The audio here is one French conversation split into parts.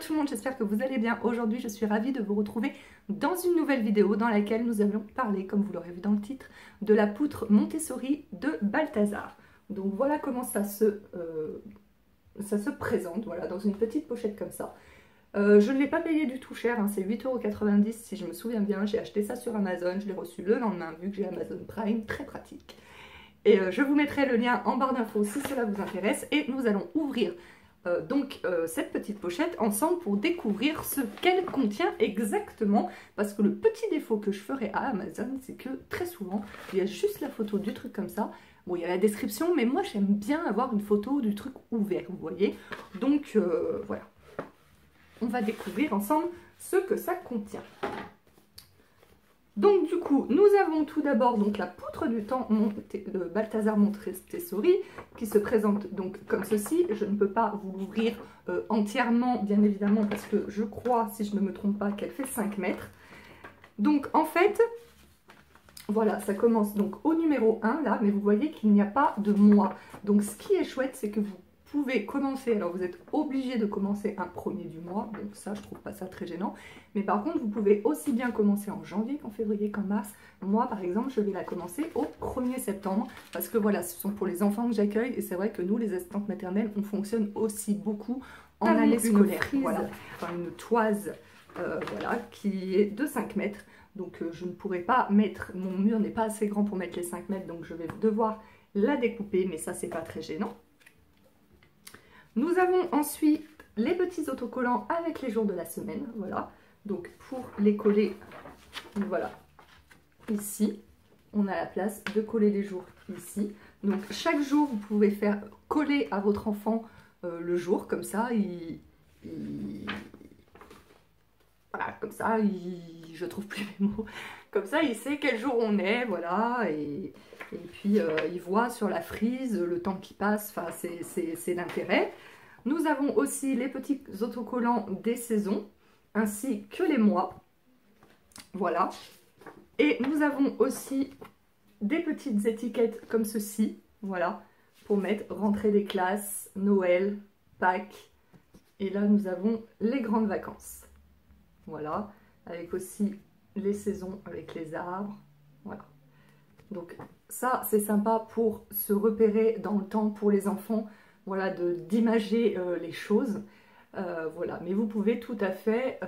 tout le monde, j'espère que vous allez bien. Aujourd'hui, je suis ravie de vous retrouver dans une nouvelle vidéo dans laquelle nous allons parler, comme vous l'aurez vu dans le titre, de la poutre Montessori de Balthazar. Donc voilà comment ça se présente, voilà, dans une petite pochette comme ça. Je ne l'ai pas payé du tout cher, hein, c'est 8,90 € si je me souviens bien. J'ai acheté ça sur Amazon, je l'ai reçu le lendemain vu que j'ai Amazon Prime, très pratique. Et je vous mettrai le lien en barre d'infos si cela vous intéresse. Et nous allons ouvrir cette petite pochette ensemble pour découvrir ce qu'elle contient exactement. Parce que le petit défaut que je ferai à Amazon, c'est que très souvent, il y a juste la photo du truc comme ça. Bon, il y a la description, mais moi j'aime bien avoir une photo du truc ouvert, vous voyez. Donc voilà. On va découvrir ensemble ce que ça contient. Donc du coup, nous avons tout d'abord donc la poutre du temps de Balthazar Montessori qui se présente donc comme ceci. Je ne peux pas vous l'ouvrir entièrement, bien évidemment, parce que je crois, si je ne me trompe pas, qu'elle fait 5 mètres. Donc en fait, voilà, ça commence donc au numéro 1 là, mais vous voyez qu'il n'y a pas de mois. Donc ce qui est chouette, c'est que vous pouvez commencer, alors vous êtes obligé de commencer un premier du mois, donc ça je trouve pas ça très gênant, mais par contre vous pouvez aussi bien commencer en janvier qu'en février qu'en mars. Moi par exemple je vais la commencer au 1er septembre, parce que voilà, ce sont pour les enfants que j'accueille, et c'est vrai que nous les assistantes maternelles on fonctionne aussi beaucoup en année scolaire. Voilà, enfin, une toise voilà, qui est de 5 mètres, donc je ne pourrai pas mettre, mon mur n'est pas assez grand pour mettre les 5 mètres, donc je vais devoir la découper, mais ça c'est pas très gênant. Nous avons ensuite les petits autocollants avec les jours de la semaine, voilà. Donc pour les coller, voilà, ici, on a la place de coller les jours ici. Donc chaque jour, vous pouvez faire coller à votre enfant le jour, comme ça, voilà, comme ça, je trouve plus mes mots. Comme ça, il sait quel jour on est, voilà, et puis il voit sur la frise le temps qui passe, enfin c'est l'intérêt. Nous avons aussi les petits autocollants des saisons, ainsi que les mois, voilà. Et nous avons aussi des petites étiquettes comme ceci, voilà, pour mettre rentrée des classes, Noël, Pâques, et là nous avons les grandes vacances, voilà, avec aussi les saisons avec les arbres, voilà. Donc ça c'est sympa pour se repérer dans le temps pour les enfants, voilà, d'imager les choses, voilà. Mais vous pouvez tout à fait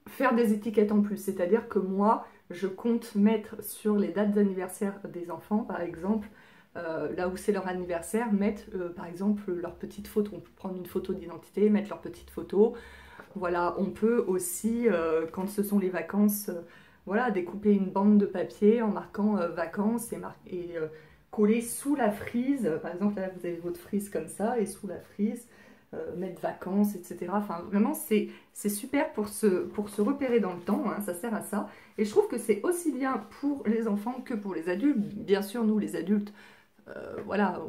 faire des étiquettes en plus, c'est-à-dire que moi je compte mettre sur les dates d'anniversaire des enfants par exemple, là où c'est leur anniversaire, mettre par exemple leur petite photo. On peut prendre une photo d'identité, mettre leur petite photo. Voilà, on peut aussi, quand ce sont les vacances, voilà, découper une bande de papier en marquant vacances et coller sous la frise. Par exemple, là, vous avez votre frise comme ça, et sous la frise, mettre vacances, etc. Enfin, vraiment, c'est super pour se repérer dans le temps, hein, ça sert à ça. Et je trouve que c'est aussi bien pour les enfants que pour les adultes. Bien sûr, nous, les adultes, voilà,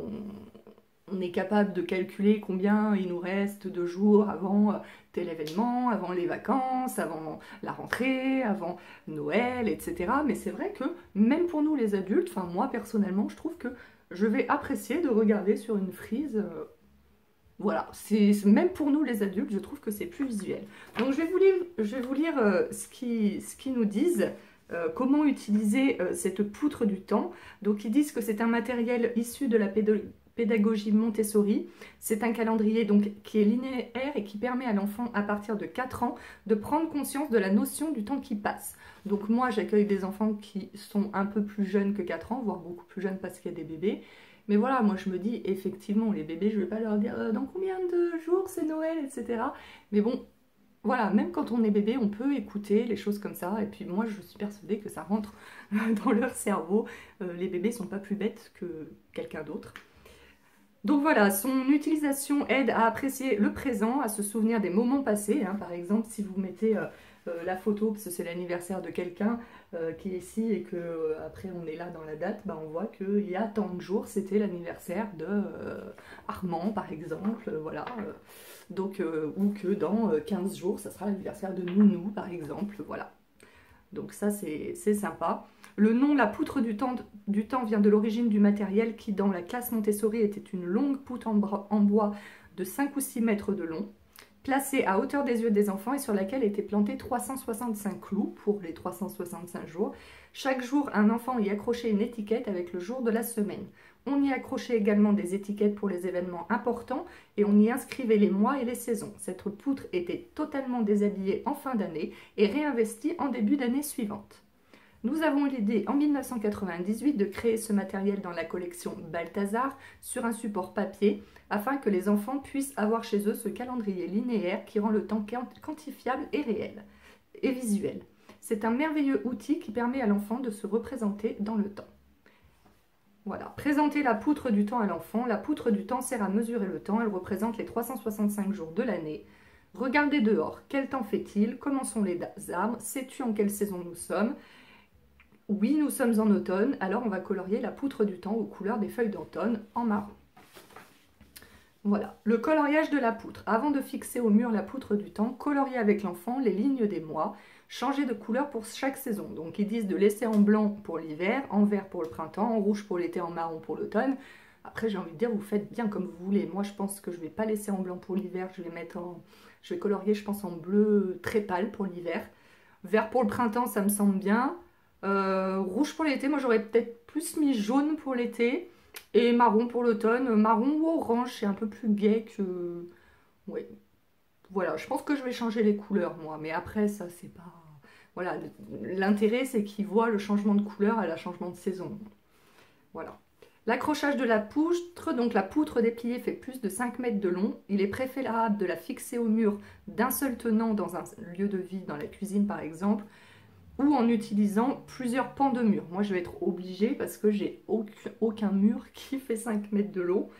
on est capable de calculer combien il nous reste de jours avant tel événement, avant les vacances, avant la rentrée, avant Noël, etc. Mais c'est vrai que même pour nous les adultes, enfin moi personnellement, je trouve que je vais apprécier de regarder sur une frise. Voilà, même pour nous les adultes, je trouve que c'est plus visuel. Donc je vais vous lire ce qu'ils nous disent. Comment utiliser cette poutre du temps. Donc ils disent que c'est un matériel issu de la pédagogie Montessori. C'est un calendrier donc qui est linéaire et qui permet à l'enfant à partir de 4 ans de prendre conscience de la notion du temps qui passe. Donc moi j'accueille des enfants qui sont un peu plus jeunes que 4 ans, voire beaucoup plus jeunes parce qu'il y a des bébés. Mais voilà, moi je me dis effectivement les bébés, je ne vais pas leur dire dans combien de jours c'est Noël, etc. Mais bon, voilà, même quand on est bébé, on peut écouter les choses comme ça. Et puis moi, je suis persuadée que ça rentre dans leur cerveau. Les bébés sont pas plus bêtes que quelqu'un d'autre. Donc voilà, son utilisation aide à apprécier le présent, à se souvenir des moments passés. Hein. Par exemple, si vous mettez la photo, parce que c'est l'anniversaire de quelqu'un qui est ici et que après on est là dans la date, bah, on voit qu'il y a tant de jours, c'était l'anniversaire de Armand par exemple, voilà. Donc, ou que dans 15 jours, ça sera l'anniversaire de Nounou par exemple, voilà. Donc ça c'est sympa. Le nom la poutre du temps vient de l'origine du matériel qui dans la classe Montessori était une longue poutre en bois de 5 ou 6 mètres de long, placée à hauteur des yeux des enfants et sur laquelle étaient plantés 365 clous pour les 365 jours. Chaque jour, un enfant y accrochait une étiquette avec le jour de la semaine. On y accrochait également des étiquettes pour les événements importants et on y inscrivait les mois et les saisons. Cette poutre était totalement déshabillée en fin d'année et réinvestie en début d'année suivante. Nous avons eu l'idée en 1998 de créer ce matériel dans la collection Balthazar sur un support papier afin que les enfants puissent avoir chez eux ce calendrier linéaire qui rend le temps quantifiable et réel et visuel. C'est un merveilleux outil qui permet à l'enfant de se représenter dans le temps. Voilà, présenter la poutre du temps à l'enfant. La poutre du temps sert à mesurer le temps, elle représente les 365 jours de l'année. Regardez dehors, quel temps fait-il? Comment sont les arbres? Sais-tu en quelle saison nous sommes? Oui, nous sommes en automne, alors on va colorier la poutre du temps aux couleurs des feuilles d'automne en marron. Voilà, le coloriage de la poutre. Avant de fixer au mur la poutre du temps, coloriez avec l'enfant les lignes des mois, changez de couleur pour chaque saison. Donc ils disent de laisser en blanc pour l'hiver, en vert pour le printemps, en rouge pour l'été, en marron pour l'automne. Après j'ai envie de dire, vous faites bien comme vous voulez. Moi je pense que je ne vais pas laisser en blanc pour l'hiver, je vais colorier je pense en bleu très pâle pour l'hiver. Vert pour le printemps, ça me semble bien. Rouge pour l'été, moi j'aurais peut-être plus mis jaune pour l'été et marron pour l'automne. Marron ou orange, c'est un peu plus gai que... Ouais, voilà, je pense que je vais changer les couleurs moi, mais après ça c'est pas... Voilà, l'intérêt c'est qu'ils voient le changement de couleur à la changement de saison. Voilà. L'accrochage de la poutre, donc la poutre dépliée fait plus de 5 mètres de long. Il est préférable de la fixer au mur d'un seul tenant dans un lieu de vie, dans la cuisine par exemple, ou en utilisant plusieurs pans de mur. Moi, je vais être obligée parce que j'ai aucun mur qui fait 5 mètres de long.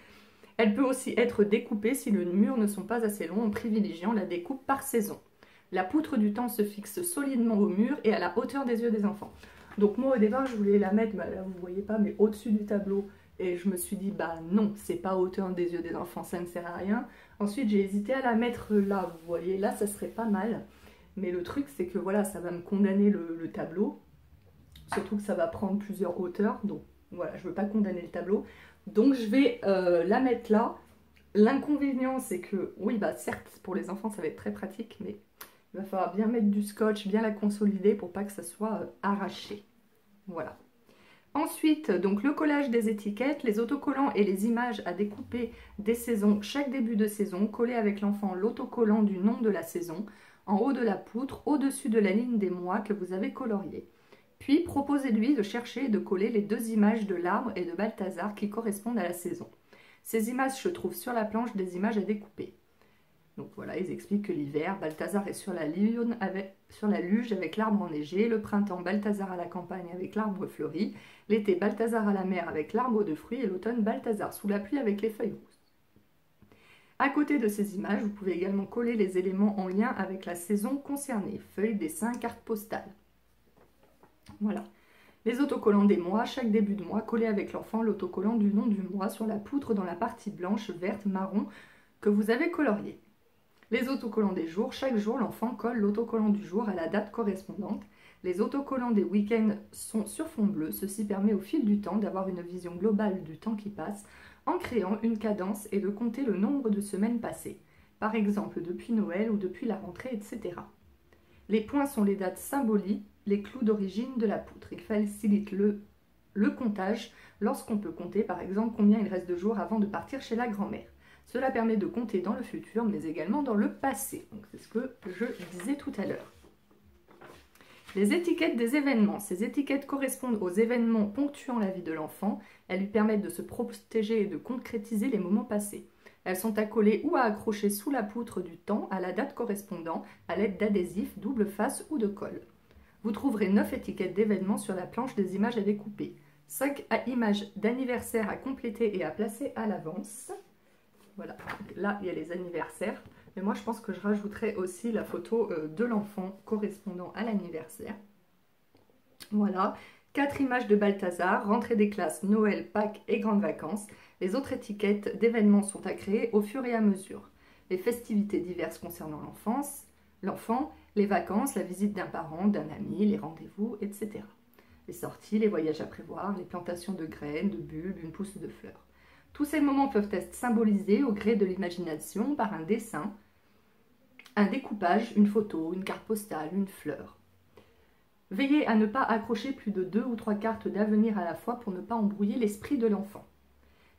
Elle peut aussi être découpée si les murs ne sont pas assez longs en privilégiant la découpe par saison. La poutre du temps se fixe solidement au mur et à la hauteur des yeux des enfants. Donc moi, au départ, je voulais la mettre, bah, là, vous ne voyez pas, mais au-dessus du tableau. Et je me suis dit, bah non, c'est pas à hauteur des yeux des enfants, ça ne sert à rien. Ensuite, j'ai hésité à la mettre là, vous voyez, là, ça serait pas mal. Mais le truc, c'est que voilà, ça va me condamner le tableau. Surtout que ça va prendre plusieurs hauteurs. Donc voilà, je ne veux pas condamner le tableau. Donc je vais la mettre là. L'inconvénient, c'est que, oui, bah certes, pour les enfants, ça va être très pratique. Mais il va falloir bien mettre du scotch, bien la consolider pour pas que ça soit arraché. Voilà. Ensuite, donc le collage des étiquettes, les autocollants et les images à découper des saisons. Chaque début de saison, coller avec l'enfant l'autocollant du nom de la saison en haut de la poutre, au-dessus de la ligne des mois que vous avez coloriés. Puis, proposez-lui de chercher et de coller les deux images de l'arbre et de Balthazar qui correspondent à la saison. Ces images se trouvent sur la planche des images à découper. Donc voilà, ils expliquent que l'hiver, Balthazar est sur la luge avec l'arbre enneigé, le printemps, Balthazar à la campagne avec l'arbre fleuri, l'été, Balthazar à la mer avec l'arbre de fruits et l'automne, Balthazar sous la pluie avec les feuilles roses. À côté de ces images, vous pouvez également coller les éléments en lien avec la saison concernée, feuilles, dessins, cartes postales. Voilà. Les autocollants des mois, chaque début de mois, collez avec l'enfant l'autocollant du nom du mois sur la poutre dans la partie blanche, verte, marron que vous avez coloriée. Les autocollants des jours, chaque jour, l'enfant colle l'autocollant du jour à la date correspondante. Les autocollants des week-ends sont sur fond bleu. Ceci permet au fil du temps d'avoir une vision globale du temps qui passe en créant une cadence et de compter le nombre de semaines passées, par exemple depuis Noël ou depuis la rentrée, etc. Les points sont les dates symboliques, les clous d'origine de la poutre. Ils facilitent le comptage lorsqu'on peut compter, par exemple, combien il reste de jours avant de partir chez la grand-mère. Cela permet de compter dans le futur, mais également dans le passé. Donc c'est ce que je disais tout à l'heure. Les étiquettes des événements. Ces étiquettes correspondent aux événements ponctuant la vie de l'enfant. Elles lui permettent de se protéger et de concrétiser les moments passés. Elles sont à coller ou à accrocher sous la poutre du temps à la date correspondant à l'aide d'adhésifs, double face ou de colle. Vous trouverez 9 étiquettes d'événements sur la planche des images à découper. 5 images d'anniversaire à compléter et à placer à l'avance. Voilà, donc là il y a les anniversaires. Mais moi, je pense que je rajouterai aussi la photo de l'enfant correspondant à l'anniversaire. Voilà, 4 images de Balthazar, rentrée des classes, Noël, Pâques et grandes vacances. Les autres étiquettes d'événements sont à créer au fur et à mesure. Les festivités diverses concernant l'enfant, les vacances, la visite d'un parent, d'un ami, les rendez-vous, etc. Les sorties, les voyages à prévoir, les plantations de graines, de bulbes, une pousse de fleurs. Tous ces moments peuvent être symbolisés au gré de l'imagination par un dessin. un découpage, une photo, une carte postale, une fleur. Veillez à ne pas accrocher plus de 2 ou 3 cartes d'avenir à la fois pour ne pas embrouiller l'esprit de l'enfant.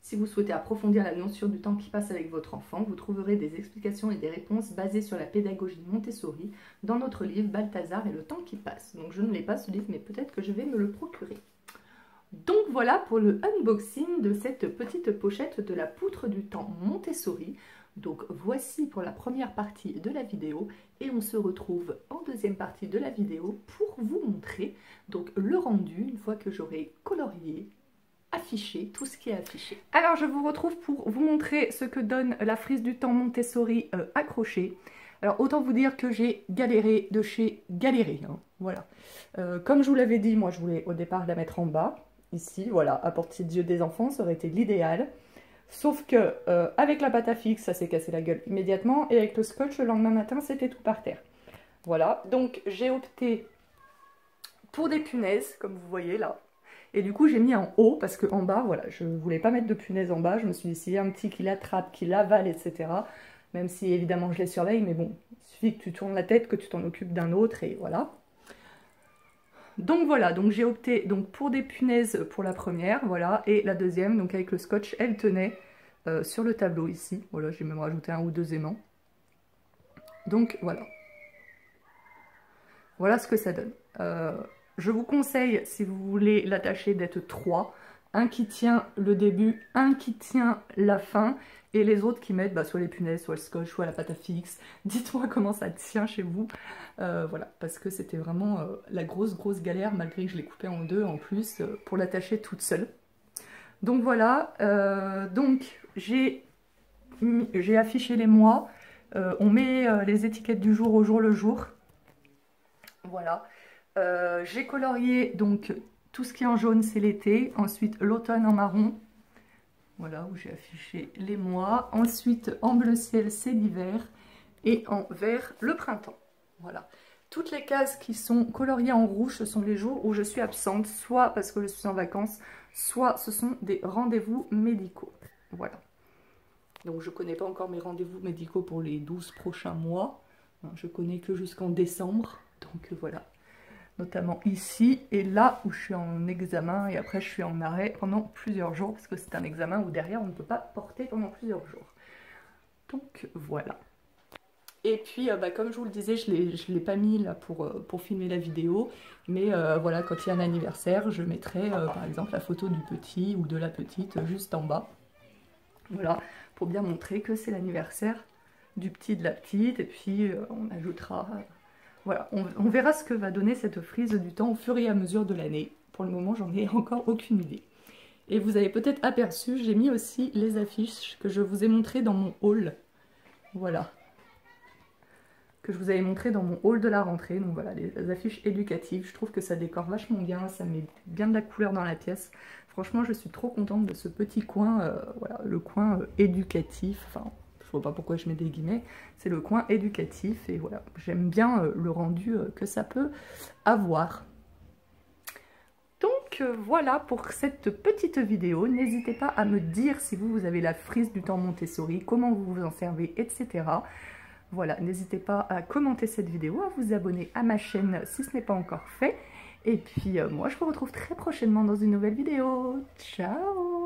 Si vous souhaitez approfondir la notion du temps qui passe avec votre enfant, vous trouverez des explications et des réponses basées sur la pédagogie Montessori dans notre livre Balthazar et le temps qui passe. Donc je ne l'ai pas ce livre, mais peut-être que je vais me le procurer. Donc voilà pour le unboxing de cette petite pochette de la poutre du temps Montessori. Donc voici pour la première partie de la vidéo et on se retrouve en deuxième partie de la vidéo pour vous montrer donc le rendu une fois que j'aurai colorié, affiché, tout ce qui est affiché. Alors je vous retrouve pour vous montrer ce que donne la frise du temps Montessori accrochée. Alors autant vous dire que j'ai galéré de chez galéré, hein, voilà. Comme je vous l'avais dit, moi je voulais au départ la mettre en bas, ici, voilà, à portée des yeux des enfants, ça aurait été l'idéal. Sauf que avec la pâte à fixe, ça s'est cassé la gueule immédiatement, et avec le scotch, le lendemain matin, c'était tout par terre. Voilà, donc j'ai opté pour des punaises, comme vous voyez là. Et du coup, j'ai mis en haut, parce qu'en bas, voilà, je ne voulais pas mettre de punaises en bas. Je me suis dit, s'il y a un petit qui l'attrape, qui l'avale, etc. Même si, évidemment, je les surveille, mais bon, il suffit que tu tournes la tête, que tu t'en occupes d'un autre, et voilà. Donc voilà, donc j'ai opté donc pour des punaises pour la première, voilà, et la deuxième, donc avec le scotch, elle tenait sur le tableau ici. Voilà, j'ai même rajouté 1 ou 2 aimants. Donc voilà. Voilà ce que ça donne. Je vous conseille, si vous voulez l'attacher, d'être 3. Un qui tient le début, un qui tient la fin, et les autres qui mettent soit les punaises, soit le scotch, soit la pâte à fixe. Dites-moi comment ça tient chez vous. Voilà, parce que c'était vraiment la grosse galère, malgré que je l'ai coupé en 2 en plus, pour l'attacher toute seule. Donc voilà, donc j'ai affiché les mois. On met les étiquettes du jour au jour le jour. Voilà. J'ai colorié donc tout ce qui est en jaune, c'est l'été. Ensuite l'automne en marron. Voilà, où j'ai affiché les mois. Ensuite, en bleu ciel, c'est l'hiver. Et en vert, le printemps. Voilà. Toutes les cases qui sont coloriées en rouge, ce sont les jours où je suis absente, soit parce que je suis en vacances, soit ce sont des rendez-vous médicaux. Voilà. Donc, je ne connais pas encore mes rendez-vous médicaux pour les 12 prochains mois. Je connais que jusqu'en décembre. Donc, voilà. Notamment ici et là où je suis en examen et après je suis en arrêt pendant plusieurs jours parce que c'est un examen où derrière on ne peut pas porter pendant plusieurs jours. Donc voilà. Et puis comme je vous le disais, je ne l'ai pas mis là pour filmer la vidéo, mais voilà, quand il y a un anniversaire, je mettrai par exemple la photo du petit ou de la petite juste en bas. Voilà, pour bien montrer que c'est l'anniversaire du petit, de la petite, et puis on ajoutera... Voilà, on verra ce que va donner cette frise du temps au fur et à mesure de l'année. Pour le moment, j'en ai encore aucune idée. Et vous avez peut-être aperçu, j'ai mis aussi les affiches que je vous ai montrées dans mon haul. Voilà. Que je vous avais montré dans mon haul de la rentrée. Donc voilà, les affiches éducatives. Je trouve que ça décore vachement bien, ça met bien de la couleur dans la pièce. Franchement, je suis trop contente de ce petit coin, voilà, le coin éducatif, enfin... Je ne vois pas pourquoi je mets des guillemets, c'est le coin éducatif et voilà, j'aime bien le rendu que ça peut avoir. Donc voilà pour cette petite vidéo, n'hésitez pas à me dire si vous avez la frise du temps Montessori, comment vous vous en servez, etc. Voilà, n'hésitez pas à commenter cette vidéo, à vous abonner à ma chaîne si ce n'est pas encore fait. Et puis moi je vous retrouve très prochainement dans une nouvelle vidéo. Ciao!